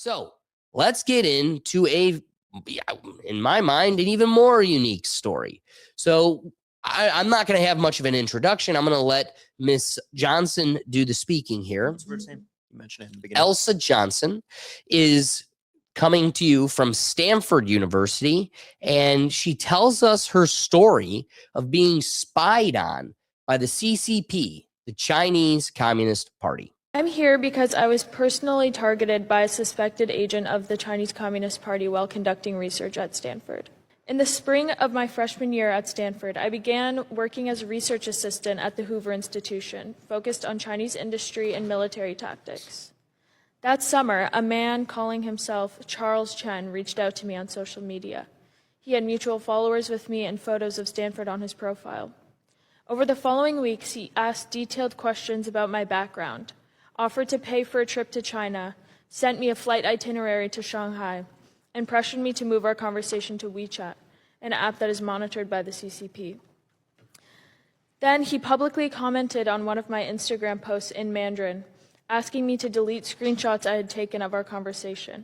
So let's get into in my mind, an even more unique story. So I'm not going to have much of an introduction. I'm going to let Miss Johnson do the speaking here. What's her name? You mentioned it in the beginning. Elsa Johnson is coming to you from Stanford University, and she tells us her story of being spied on by the CCP, the Chinese Communist Party. I'm here because I was personally targeted by a suspected agent of the Chinese Communist Party while conducting research at Stanford. In the spring of my freshman year at Stanford, I began working as a research assistant at the Hoover Institution, focused on Chinese industry and military tactics. That summer, a man calling himself Charles Chen reached out to me on social media. He had mutual followers with me and photos of Stanford on his profile. Over the following weeks, he asked detailed questions about my background, offered to pay for a trip to China, sent me a flight itinerary to Shanghai, and pressured me to move our conversation to WeChat, an app that is monitored by the CCP. Then he publicly commented on one of my Instagram posts in Mandarin, asking me to delete screenshots I had taken of our conversation.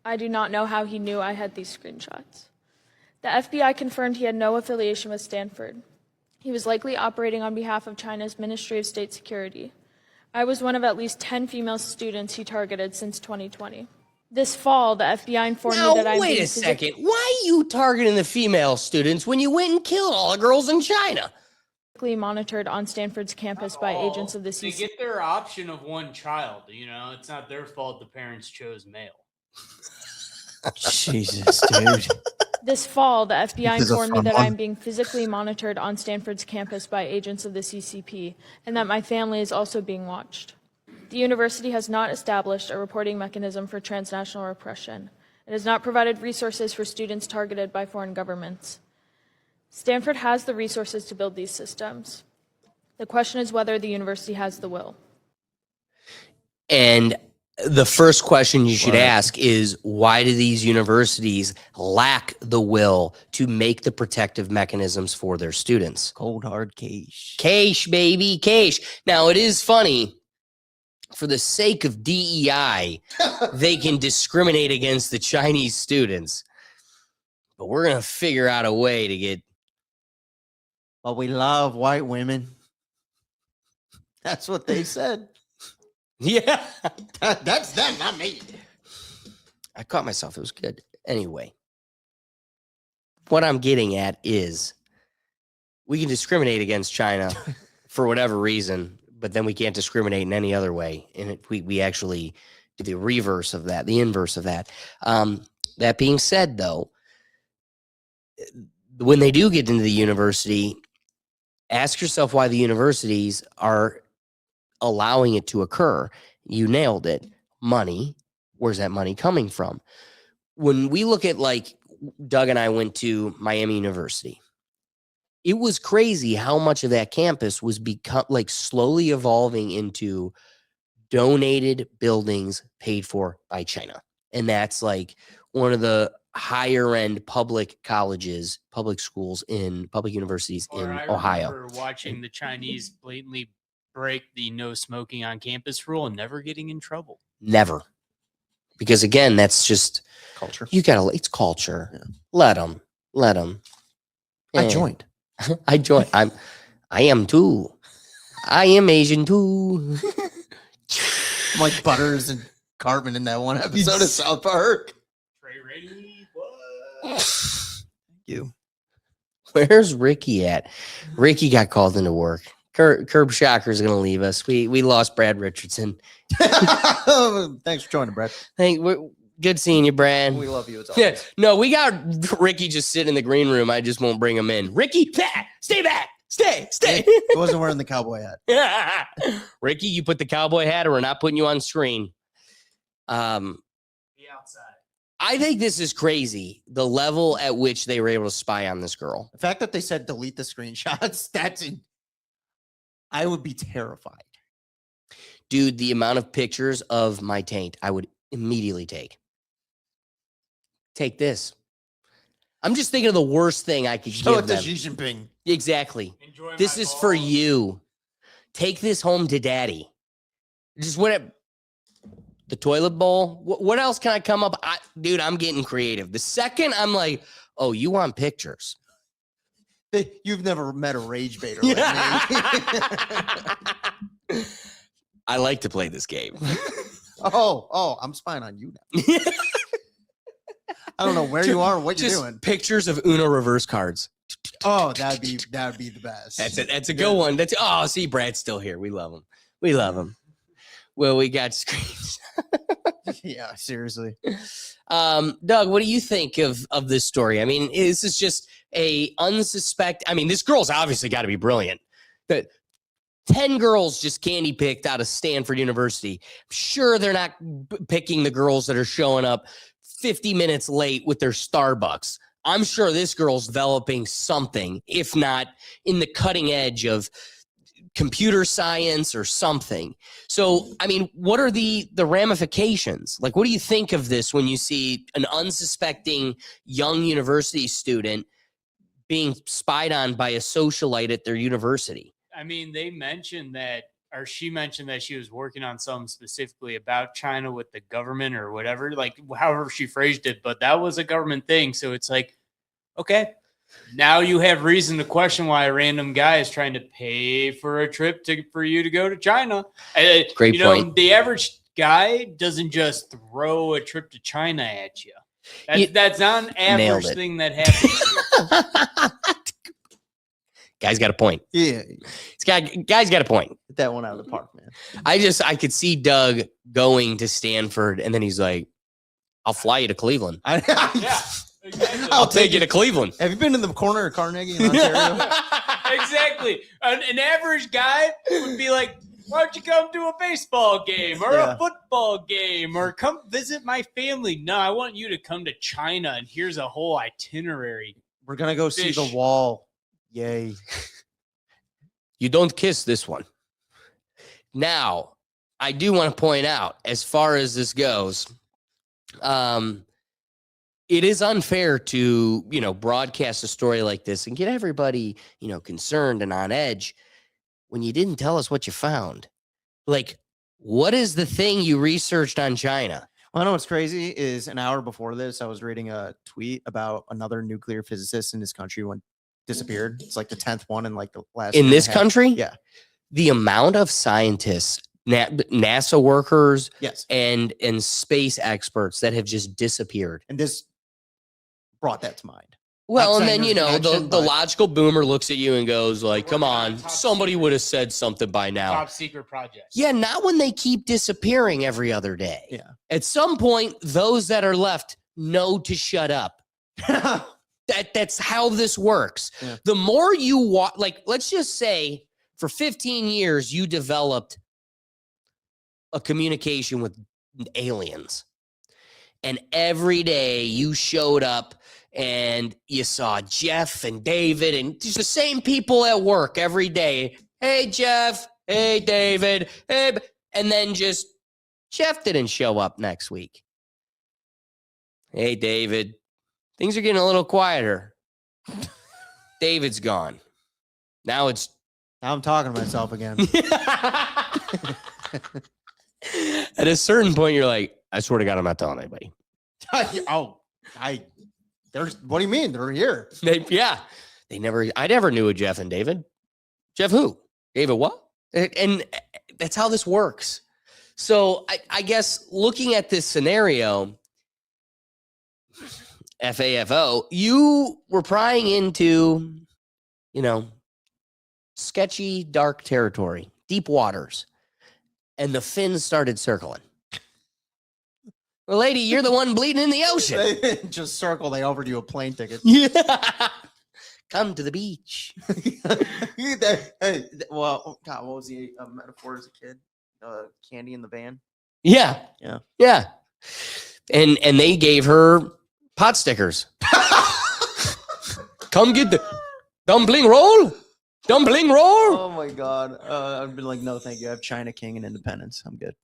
I do not know how he knew I had these screenshots. The FBI confirmed he had no affiliation with Stanford. He was likely operating on behalf of China's Ministry of State Security. I was one of at least 10 female students he targeted since 2020. This fall, the FBI informed me that I'm wait a second. Why are you targeting the female students when you went and killed all the girls in China? Monitored on Stanford's campus by agents of the CCP. They get their option of one child. You know, it's not their fault the parents chose male. Jesus, dude. This fall, the FBI informed me that I'm being physically monitored on Stanford's campus by agents of the CCP, and that my family is also being watched. The university has not established a reporting mechanism for transnational repression. It has not provided resources for students targeted by foreign governments. Stanford has the resources to build these systems. The question is whether the university has the will. And the first question you should ask is, why do these universities lack the will to make the protective mechanisms for their students? Cold hard cash. Cash, baby, cash. Now, it is funny. For the sake of DEI, they can discriminate against the Chinese students. But we're going to figure out a way to get... Well, we love white women. That's what they said. Yeah. That's them, not me. I caught myself. It was good. Anyway, what I'm getting at is we can discriminate against China for whatever reason, but then we can't discriminate in any other way. And we actually do the reverse of that, the inverse of that. That being said, though, when they do get into the university, ask yourself why the universities are allowing it to occur. You nailed it. Money. Where's that money coming from? When we look at, like, Doug and I went to Miami University, it was crazy how much of that campus was slowly evolving into donated buildings paid for by China. And that's like one of the higher end public colleges, public schools public universities in Ohio. I remember watching the Chinese blatantly break the no smoking on campus rule and never getting in trouble. Never. Because again, that's just culture. It's culture. Yeah. Let them. Yeah. I joined. I am too. I am Asian too. I'm like Butters and Cartman in that one episode of South Park. Trey Ready, what? Thank you. Where's Ricky at? Ricky got called into work. Curb Shocker is going to leave us. We lost Brad Richardson. Thanks for joining, Brad. Good seeing you, Brad. We love you as always. Yeah, no, we got Ricky just sitting in the green room. I just won't bring him in. Ricky, stay back. Stay. He wasn't wearing the cowboy hat. Ricky, you put the cowboy hat or we're not putting you on screen. Be outside. I think this is crazy, the level at which they were able to spy on this girl. The fact that they said delete the screenshots, I would be terrified. Dude, the amount of pictures of my taint I would immediately take. Take this. I'm just thinking of the worst thing I could give them. Xi Jinping. Exactly. This is for you. Take this home to daddy. Just what it. the toilet bowl. What else can I come up? Dude, I'm getting creative. The second I'm like, oh, you want pictures? You've never met a rage baiter like me. I like to play this game. Oh, I'm spying on you now. I don't know where you are or what you're doing. Pictures of Uno reverse cards. Oh, that'd be the best. That's a good one. See, Brad's still here. We love him. Well, we got screens. Yeah, seriously. Doug, what do you think of this story? I mean, this is just a unsuspected. I mean, this girl's obviously got to be brilliant. But 10 girls just candy picked out of Stanford University. I'm sure they're not picking the girls that are showing up 50 minutes late with their Starbucks. I'm sure this girl's developing something, if not in the cutting edge of computer science or something. So, I mean, what are the ramifications? Like, what do you think of this when you see an unsuspecting young university student being spied on by a socialite at their university? I mean, they mentioned that, or she mentioned that she was working on something specifically about China with the government or whatever, like however she phrased it, but that was a government thing. So it's like, okay, now you have reason to question why a random guy is trying to pay for a trip for you to go to China. Great point. The average guy doesn't just throw a trip to China at you. That's not an average thing that happens. Guy's got a point. Yeah. Guy's got a point. Hit that one out of the park, man. I could see Doug going to Stanford and then he's like, I'll fly you to Cleveland. Yeah. Exactly. I'll take you to Cleveland. Have you been in the corner of Carnegie in Ontario? Exactly. An average guy would be like, why don't you come to a baseball game or a football game or come visit my family? No, I want you to come to China and here's a whole itinerary. We're going to go see the wall. Yay. You don't kiss this one. Now, I do want to point out, as far as this goes, it is unfair to, broadcast a story like this and get everybody, concerned and on edge when you didn't tell us what you found. Like, what is the thing you researched on China? Well, I know what's crazy is an hour before this, I was reading a tweet about another nuclear physicist in this country went disappeared. It's like the 10th one in like the last in this country. Yeah, the amount of scientists, NASA workers, yes, and space experts that have just disappeared, and this brought that to mind. Well, and then the logical boomer looks at you and goes like, "Come on, somebody would have said something by now." Top secret project. Yeah, not when they keep disappearing every other day. Yeah, at some point, those that are left know to shut up. That's how this works. Yeah. The more you watch, like, let's just say for 15 years, you developed a communication with aliens. And every day you showed up and you saw Jeff and David and just the same people at work every day. Hey, Jeff. Hey, David. Hey. And then just Jeff didn't show up next week. Hey, David. Things are getting a little quieter. David's gone. Now I'm talking to myself again. At a certain point, you're like, I swear to God, I'm not telling anybody. What do you mean? They're here. I never knew a Jeff and David. Jeff who? David what? And that's how this works. So I guess looking at this scenario, FAFO, you were prying into, sketchy, dark territory, deep waters, and the fins started circling. Well, lady, you're the one bleeding in the ocean. They just circle. They offered you a plane ticket. Yeah. Come to the beach. Well, God, what was the metaphor as a kid? Candy in the van. Yeah. Yeah. And they gave her pot stickers. Come get the dumpling roll. Dumpling roll. Oh my God. I've been like, no, thank you. I have China King and Independence. I'm good.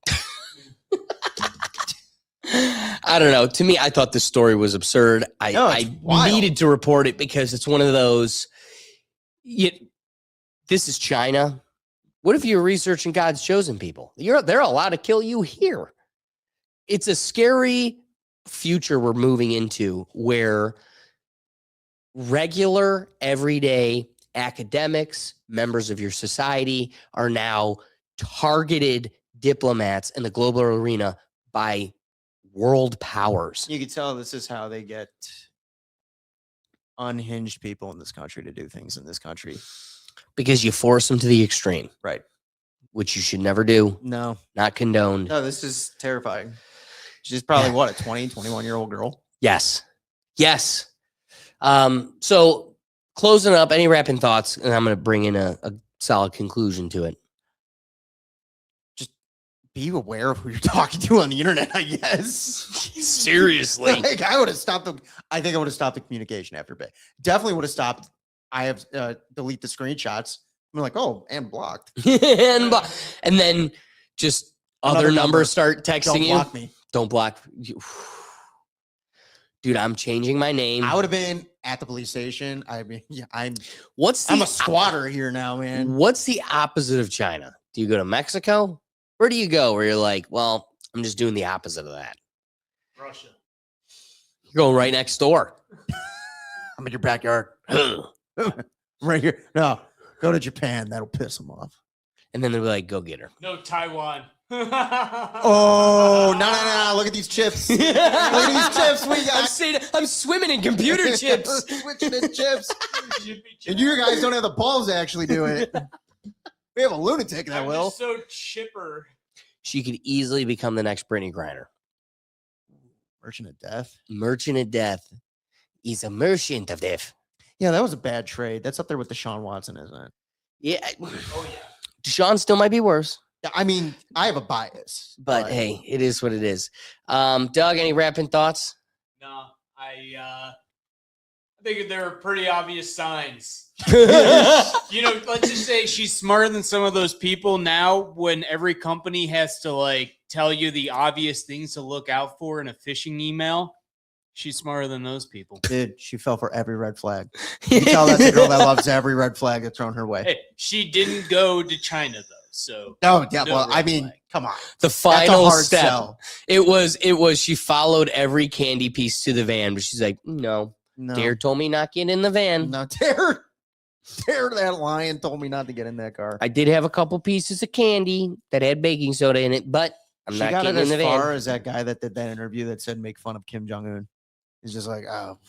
I don't know. To me, I thought this story was absurd. I needed to report it because it's one of those. This is China. What if you're researching God's chosen people? They're allowed to kill you here. it's a scary future we're moving into where regular, everyday academics, members of your society are now targeted diplomats in the global arena by world powers. You can tell this is how they get unhinged people in this country to do things in this country. Because you force them to the extreme, Right. which you should never do, No. not condoned. No, this is terrifying. She's probably Yeah. what, a 20, 21-year-old girl? Yes. Yes. So closing up, any wrapping thoughts? And I'm going to bring in a solid conclusion to it. Be aware of who you're talking to on the internet, I guess. Seriously. Like, I would have stopped I think I would have stopped the communication after a bit. Definitely would have stopped. I have delete the screenshots. I'm like, oh, and blocked. and then just Another other number. numbers start texting Don't you. block me. Don't block you. Dude, I'm changing my name. I would have been at the police station. I mean, yeah, I'm What's the a squatter here now, man. What's the opposite of China? Do you go to Mexico? Where do you go where you're like, well, I'm just doing the opposite of that? Russia. You're going right next door. I'm in your backyard. Right here. No, go to Japan. That'll piss them off. And then they'll be like, go get her. No, Taiwan. Oh, no. Look at these chips. Look at these chips we got. I'm swimming in computer chips. Switching in chips. And you guys don't have the balls to actually do it. We have a lunatic that I'm will. just so chipper. She could easily become the next Brittany Griner. Merchant of Death. Merchant of Death. He's a merchant of death. Yeah, that was a bad trade. That's up there with Deshaun Watson, isn't it? Yeah. Oh yeah. Deshaun still might be worse, Yeah, I mean, I have a bias. but hey, it is what it is. Doug, any wrapping thoughts? No, I think there are pretty obvious signs. Let's just say she's smarter than some of those people now when every company has to like tell you the obvious things to look out for in a phishing email. She's smarter than those people. Dude, she fell for every red flag. You can tell that's a girl that loves every red flag that's thrown her way. Hey, she didn't go to China though, so No, yeah, no well, I red mean, flag. come on. The That's a final hard step. sell. It was she followed every candy piece to the van, but she's like, no. No, Dare told me not get in the van. no, Dare that lion told me not to get in that car. I did have a couple pieces of candy that had baking soda in it, but I'm She not got it getting in as the van. far as that guy that did that interview that said make fun of Kim Jong-un. He's just like, oh,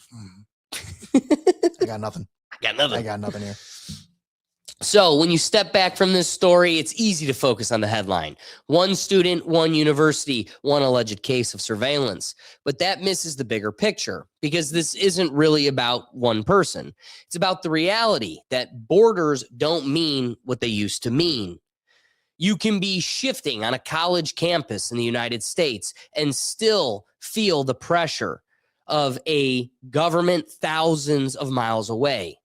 I got nothing. Got I nothing. got nothing here. So when you step back from this story, it's easy to focus on the headline. One student, one university, one alleged case of surveillance. But that misses the bigger picture because this isn't really about one person. It's about the reality that borders don't mean what they used to mean. You can be shifting on a college campus in the United States and still feel the pressure of a government thousands of miles away.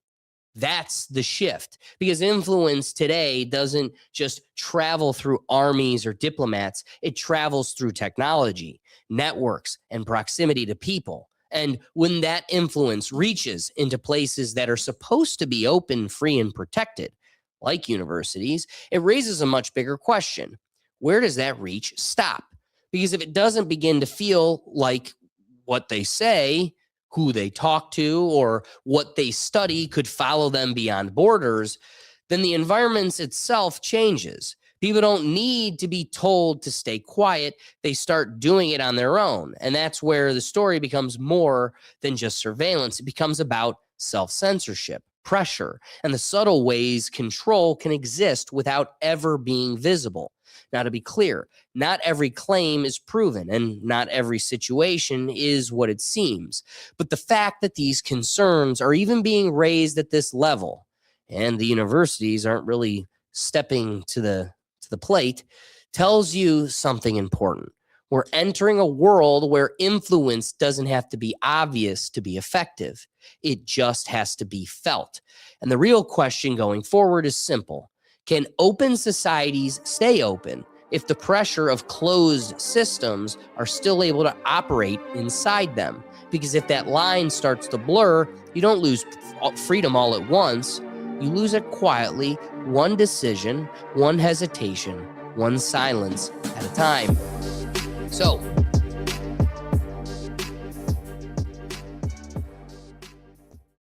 That's the shift, because influence today doesn't just travel through armies or diplomats. It travels through technology, networks, and proximity to people. And when that influence reaches into places that are supposed to be open, free, and protected, like universities, it raises a much bigger question. Where does that reach stop? Because if it doesn't begin to feel like what they say, who they talk to, or what they study could follow them beyond borders, then the environment itself changes. People don't need to be told to stay quiet. They start doing it on their own. And that's where the story becomes more than just surveillance. It becomes about self-censorship, pressure, and the subtle ways control can exist without ever being visible. Now, to be clear, not every claim is proven and not every situation is what it seems. But the fact that these concerns are even being raised at this level and the universities aren't really stepping to the plate tells you something important. We're entering a world where influence doesn't have to be obvious to be effective. It just has to be felt. And the real question going forward is simple. Can open societies stay open if the pressure of closed systems are still able to operate inside them? Because if that line starts to blur, you don't lose freedom all at once. You lose it quietly, one decision, one hesitation, one silence at a time. So